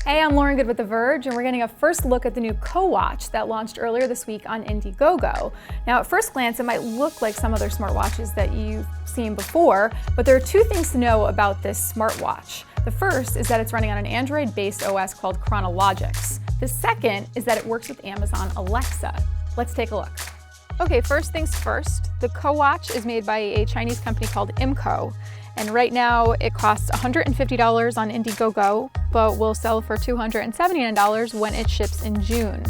Hey, I'm Lauren Good with The Verge, and we're getting a first look at the new CoWatch that launched earlier this week on Indiegogo. Now, at first glance, it might look like some other smartwatches that you've seen before, but there are two things to know about this smartwatch. The first is that it's running on an Android-based OS called Chronologics. The second is that it works with Amazon Alexa. Let's take a look. Okay, first things first, the CoWatch is made by a Chinese company called IMCO. And right now it costs $150 on Indiegogo, but will sell for $279 when it ships in June.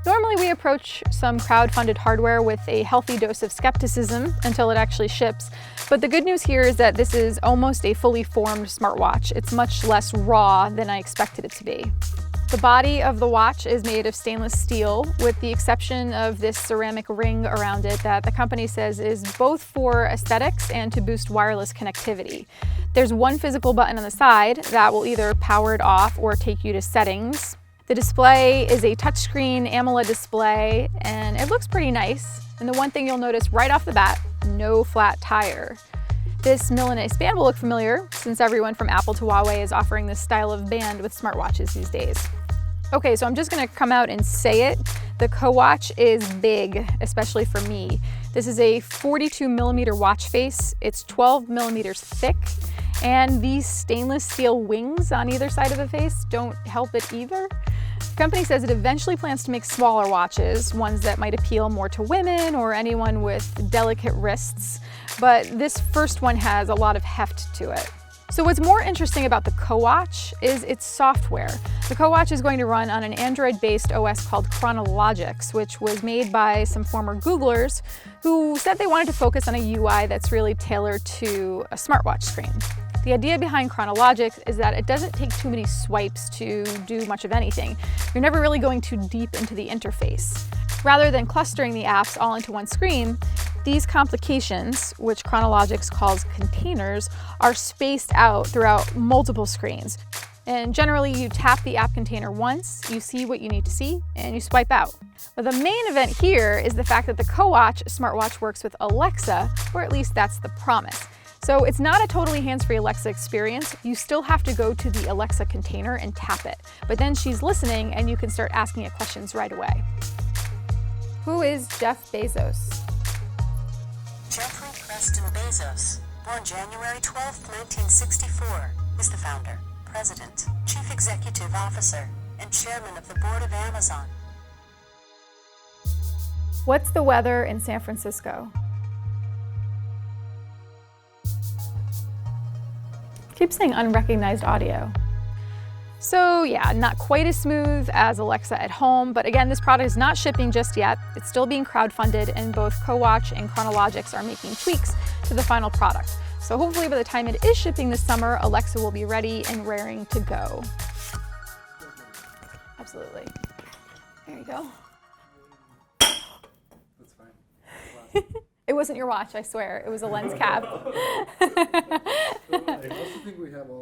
Normally we approach some crowd-funded hardware with a healthy dose of skepticism until it actually ships, but the good news here is that this is almost a fully formed smartwatch. It's much less raw than I expected it to be. The body of the watch is made of stainless steel, with the exception of this ceramic ring around it that the company says is both for aesthetics and to boost wireless connectivity. There's one physical button on the side that will either power it off or take you to settings. The display is a touchscreen AMOLED display, and it looks pretty nice. And the one thing you'll notice right off the bat, no flat tire. This Milanese band will look familiar, since everyone from Apple to Huawei is offering this style of band with smartwatches these days. Okay, so I'm just gonna come out and say it. The CoWatch is big, especially for me. This is a 42mm watch face. It's 12mm thick, and these stainless steel wings on either side of the face don't help it either. The company says it eventually plans to make smaller watches, ones that might appeal more to women or anyone with delicate wrists, but this first one has a lot of heft to it. So what's more interesting about the CoWatch is its software. The CoWatch is going to run on an Android-based OS called Chronologics, which was made by some former Googlers who said they wanted to focus on a UI that's really tailored to a smartwatch screen. The idea behind Chronologics is that it doesn't take too many swipes to do much of anything. You're never really going too deep into the interface. Rather than clustering the apps all into one screen, these complications, which Chronologics calls containers, are spaced out throughout multiple screens. And generally you tap the app container once, you see what you need to see, and you swipe out. But the main event here is the fact that the CoWatch smartwatch works with Alexa, or at least that's the promise. So it's not a totally hands-free Alexa experience. You still have to go to the Alexa container and tap it. But then she's listening and you can start asking it questions right away. Who is Jeff Bezos? Jeffrey Preston Bezos, born January 12, 1964, is the founder, president, chief executive officer, and chairman of the board of Amazon. What's the weather in San Francisco? Keep saying unrecognized audio. So yeah, not quite as smooth as Alexa at home, but again, this product is not shipping just yet. It's still being crowdfunded, and both CoWatch and Chronologics are making tweaks to the final product. So hopefully by the time it is shipping this summer, Alexa will be ready and raring to go. Absolutely. There you go. That's fine. It wasn't your watch, I swear. It was a lens cap. I also think we have all